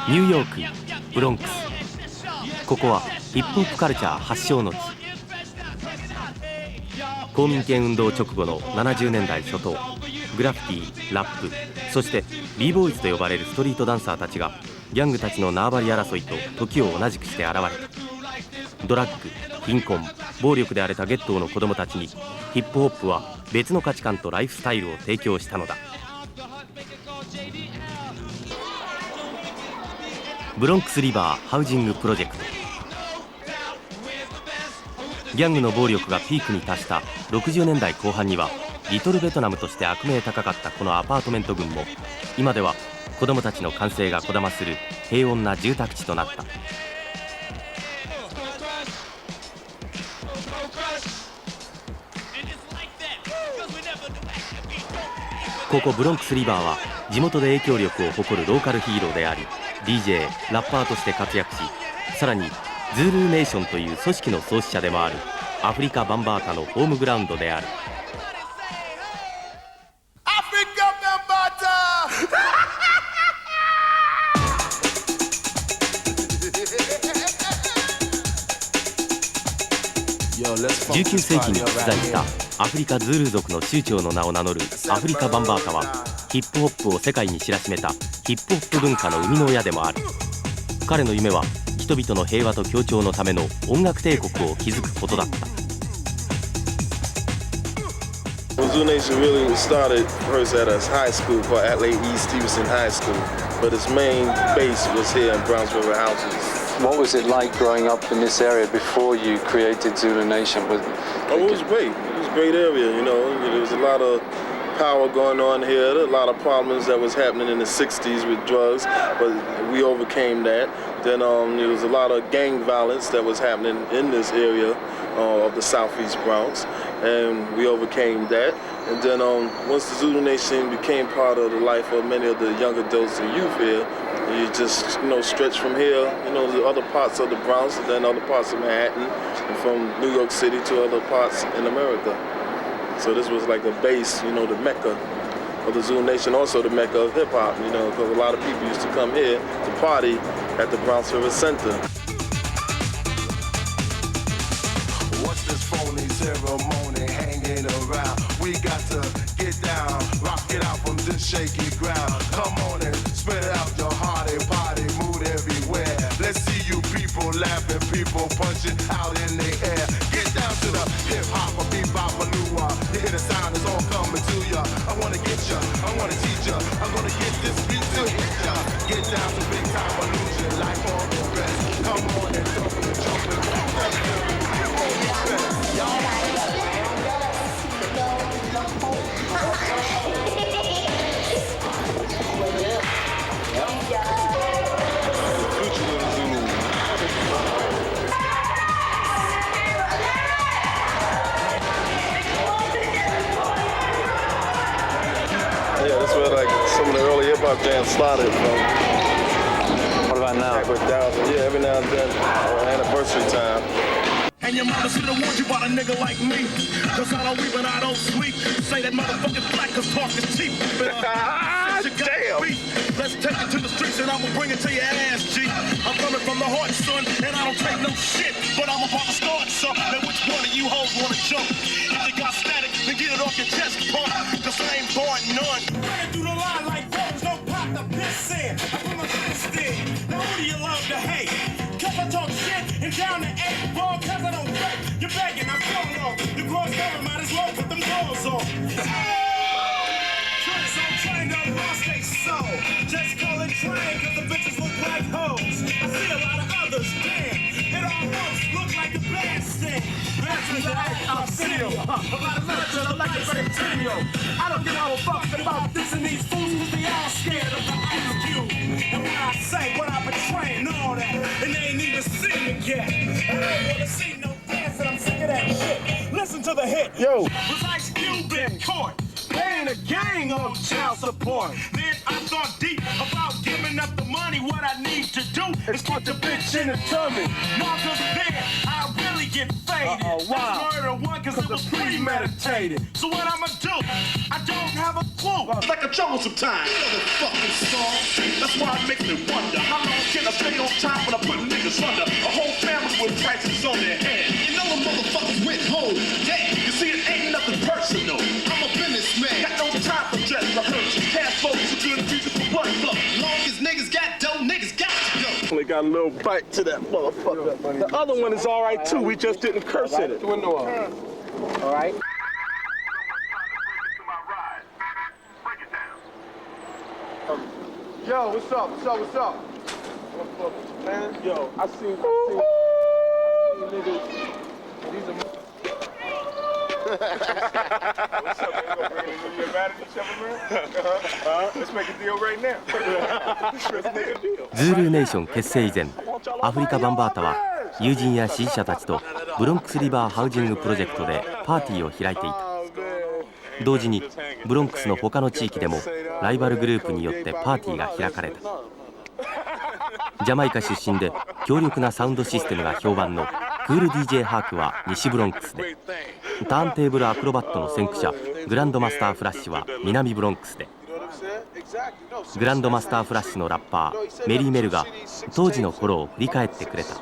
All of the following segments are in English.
ニューヨークブロンクス。ここはヒップホップカルチャー発祥の地。公民権運動直後の70年代初頭、グラフィティ、ラップ、そして b ボーイズと呼ばれるストリートダンサーたちがギャングたちの縄張り争いと時を同じくして現れた。ドラッグ、貧困、暴力で荒れたゲットーの子供たちにヒップホップは別の価値観とライフスタイルを提供したのだ。ブロンクスリバーハウジングプロジェクト。ギャングの暴力がピークに達した60年代後半にはリトルベトナムとして悪名高かったこのアパートメント群も今では子供たちの歓声がこだまする平穏な住宅地となった。ここブロンクスリバーは地元で影響力を誇るローカルヒーローであり DJ、ラッパーとして活躍し、さらにズールーネーションという組織の創始者でもあるアフリカ・バンバータのホームグラウンドである。19世紀に出在したアフリカズールー族の酋長の名を名乗るアフリカ・バンバータはヒップホップを世界に知らしめたヒップホップ文化の生みの親でもある。彼の夢は人々の平和と協調のための音楽帝国を築くことだった。Zoo Nation really started first at a high school called Adelaide East Stevenson High School, but its main base was here in Browns River Houses. What was it like growing up in this area before you created Zulu Nation? Oh, it was great. It was a great area, you know. There was a lot of power going on here, a lot of problems that was happening in the 60s with drugs, but we overcame that. Then there was a lot of gang violence that was happening in this area of the Southeast Bronx, and we overcame that. And then once the Zulu Nation became part of the life of many of the young adults and youth here, you just, stretch from here, to other parts of the Bronx and then other parts of Manhattan, and from New York City to other parts in America. So this was like a base, the Mecca of the Zulu Nation, also the Mecca of hip-hop, because a lot of people used to come here to party at the Browns River Center. What's this phony ceremony hanging around? We got to get down, rock it out from this shaky ground. Come on and spread out your hearty body, mood everywhere. Let's see you people laughing, people punching out in the air. Get down to the hip-hop, a bebop, a lua. You hear the sound, it's all coming to ya. I wanna get ya, I wanna teach ya. I'm gonna get this beat to hit ya. Get down to big time illusion, like all the rest. Come on and jump and jump and That's where some of the early hip-hop jams started from. What about now? Yeah, every now and then, anniversary time. And your mama should've warned you about a nigga like me. Cause I don't weep and I don't sleep. Say that motherfucking black cause talk is cheap. Damn! Let's take it to the streets and I'ma bring it to your ass, G. I'm coming from the heart, son, and I don't take no shit. But I'm about to start something. And which one of you hoes wanna jump? If you got static, then get it off your chest, punk. Cause I ain't born none. Ran through the line like rose, don't pop the piss in. I put my fist in. Now who do you love to hate? Cause I talk shit and down to 8 ball, cause I don't break. You're begging, I'm going off. The cross cover, might as well put them doors on. Tricks on train, don't lost they soul. Just call it train, cause the bitches look like hoes. I see a lot of others, damn. It almost looks like the blast thing. That's the act of video. A lot of literature, I like to say video. I don't give a fuck about this and these fools, cause they all scared of the attitude. And when I say what I betray and all that, and they ain't even seen it yet. I don't wanna see no dance, and I'm sick of that shit. Listen to the hit. Yo. Was Ice Cube in court? Paying a gang on child support. Then I thought deep about giving up the money. What I need to do is put the bitch in the tummy. Now cause then I really get faded. Wow. That's murder one cause it was premeditated. So what I'ma do? I don't have a a clue. It's like a jungle sometimes. You know the fucking song. That's why it makes me wonder how long can I stay on top when I put niggas under? A whole family with prices on their head. You know the motherfuckers went home. Damn, you see it ain't nothing personal. I'm a businessman. Got no time for dress rehearsals. Cash flow is a good reason for blood flow. Long as niggas got dough, niggas got to go. Only got a little bite to that motherfucker. The other one is all right too. We just didn't curse in it. All right. Yo, what's up? What's up? What's up? Man, yo, I seen niggas. These are. What's up, man? You mad at each other, man? Let's make a deal right now. Let's make a deal. ズールーネーション結成以前、アフリカ・バンバータは友人や支持者たちとブロンクスリバーハウジングプロジェクトでパーティーを開いていた。同時にブロンクスの他の地域でもライバルグループによってパーティーが開かれた。ジャマイカ出身で強力なサウンドシステムが評判のクール DJ ハークは西ブロンクスで、ターンテーブルアクロバットの先駆者グランドマスターフラッシュは南ブロンクスで、グランドマスターフラッシュのラッパーメリー・メルが当時の頃を振り返ってくれた。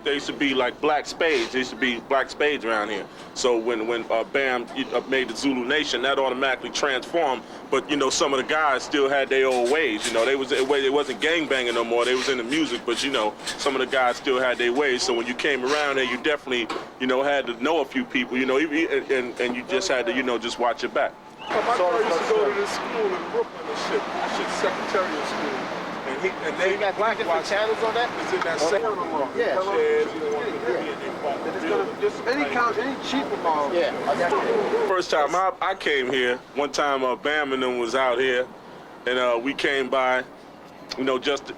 There used to be like black spades. There used to be black spades around here. So when Bam made the Zulu Nation, that automatically transformed. But you know, some of the guys still had their old ways. You know, they wasn't gangbanging no more. They was into music, but you know, some of the guys still had their ways. So when you came around there, you definitely, you know, had to know a few people. You know, and you just had to, you know, just watch your back. My brother used to go to this school in Brooklyn and shit. That shit's secretarial school. And they got different channels on that? It's in that second one. Yeah. Just any cheaper model. Yeah. First time I came here, one time Bam and them was out here, and we came by, you know, just to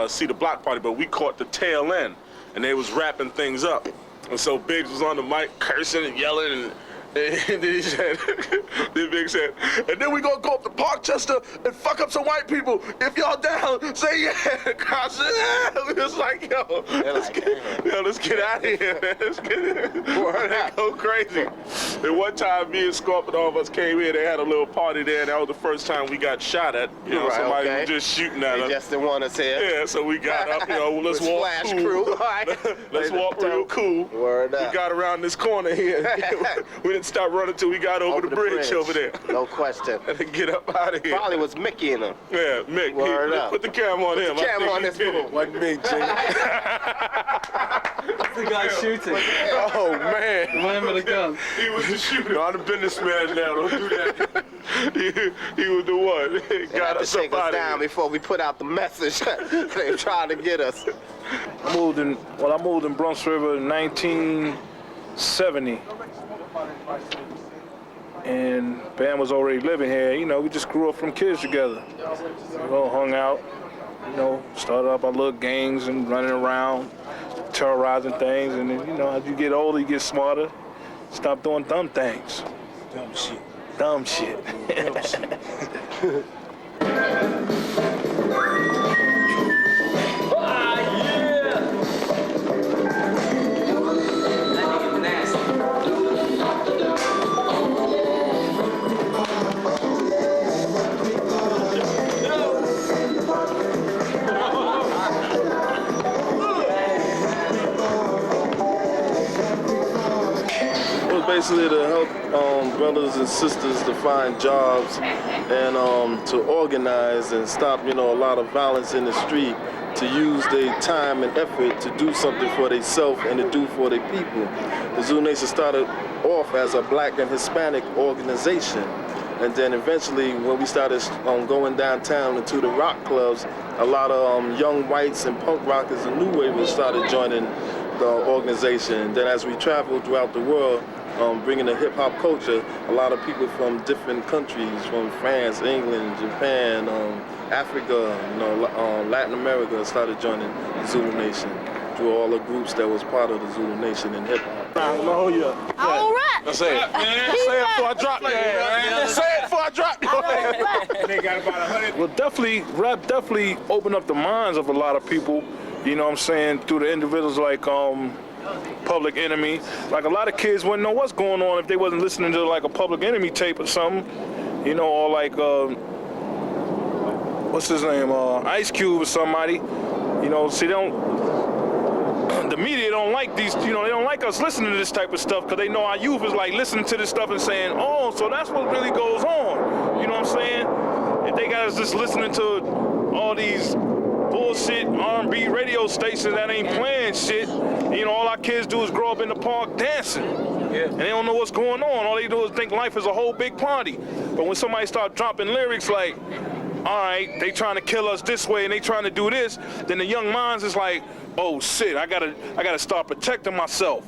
see the block party, but we caught the tail end, and they was wrapping things up. And so Biggs was on the mic cursing and yelling, and then he said, then Big said, and then we gonna go up to Parkchester and fuck up some white people. If y'all down, say yeah. I said, yeah. We was like, yo, let's get out of here, man. Let's get it. Go crazy. And one time, me and Scorp and all of us came here. They had a little party there, and that was the first time we got shot at. You know, somebody was just shooting at us. They just didn't want us here. Yeah, so we got up. You know, let's walk Flash cool. Crew. Let's walk real cool. Word up. We got around this corner here. We didn't stop running till we got over the bridge over there. No question. And then get up out of here. Probably was Mickey in them. Yeah, Mick. Word up. Put the camera on him. Put the camera on this fool. Wasn't me, Jay. That's the guy shooting. Oh, man. Remind me of the gun. He was the shooter. No, I'm the businessman now. Don't do that. he was the one. Got us up out down of here. before we put out the message. They tried to get us. I moved in Bronx River in 1970. And Bam was already living here. You know, we just grew up from kids together. We all hung out, you know, started up our little gangs and running around, terrorizing things. And then, you know, as you get older, you get smarter. Stop doing dumb things. Dumb shit. Dumb shit. Dumb shit. Basically to help brothers and sisters to find jobs and to organize and stop, you know, a lot of violence in the street, to use their time and effort to do something for themselves and to do for their people. The Zulu Nation started off as a black and Hispanic organization, and then eventually when we started going downtown into the rock clubs, a lot of young whites and punk rockers and new wavers started joining the organization. And then as we traveled throughout the world, bringing the hip-hop culture, a lot of people from different countries, from France, England, Japan, Africa, you know, Latin America, started joining the Zulu Nation through all the groups that was part of the Zulu Nation in hip-hop. All right. Let's say it. Say it before I drop your head. Say it before I drop your head. They got about 100. Well, rap definitely opened up the minds of a lot of people, you know what I'm saying, through the individuals like Public Enemy. Like a lot of kids wouldn't know what's going on if they wasn't listening to like a Public Enemy tape or something, you know, or like what's his name, Ice Cube or somebody. You know, see, the media don't like these, you know, they don't like us listening to this type of stuff because they know our youth is like listening to this stuff and saying, oh, so that's what really goes on. You know what I'm saying? If they got us just listening to all these bullshit R&B radio stations that ain't playing shit, you know, all our kids do is grow up in the park dancing. Yeah. And they don't know what's going on. All they do is think life is a whole big party. But when somebody start dropping lyrics like, all right, they trying to kill us this way and they trying to do this, then the young minds is like, oh shit, I gotta start protecting myself.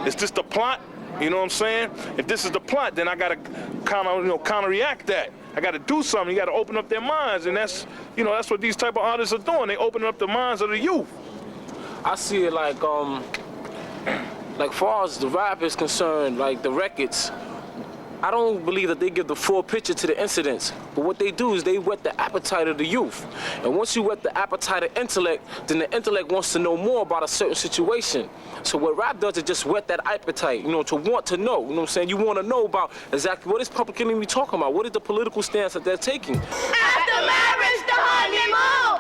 Is this the plot? You know what I'm saying? If this is the plot, then I gotta counter-react that. I gotta do something. You gotta open up their minds, and that's what these type of artists are doing. They opening up the minds of the youth. I see it like far as the rap is concerned, like the records, I don't believe that they give the full picture to the incidents, but what they do is they whet the appetite of the youth. And once you whet the appetite of intellect, then the intellect wants to know more about a certain situation. So what rap does is just whet that appetite, you know, to want to know, you know what I'm saying? You want to know about exactly what is Public Enemy talking about, what is the political stance that they're taking. After marriage, the honeymoon.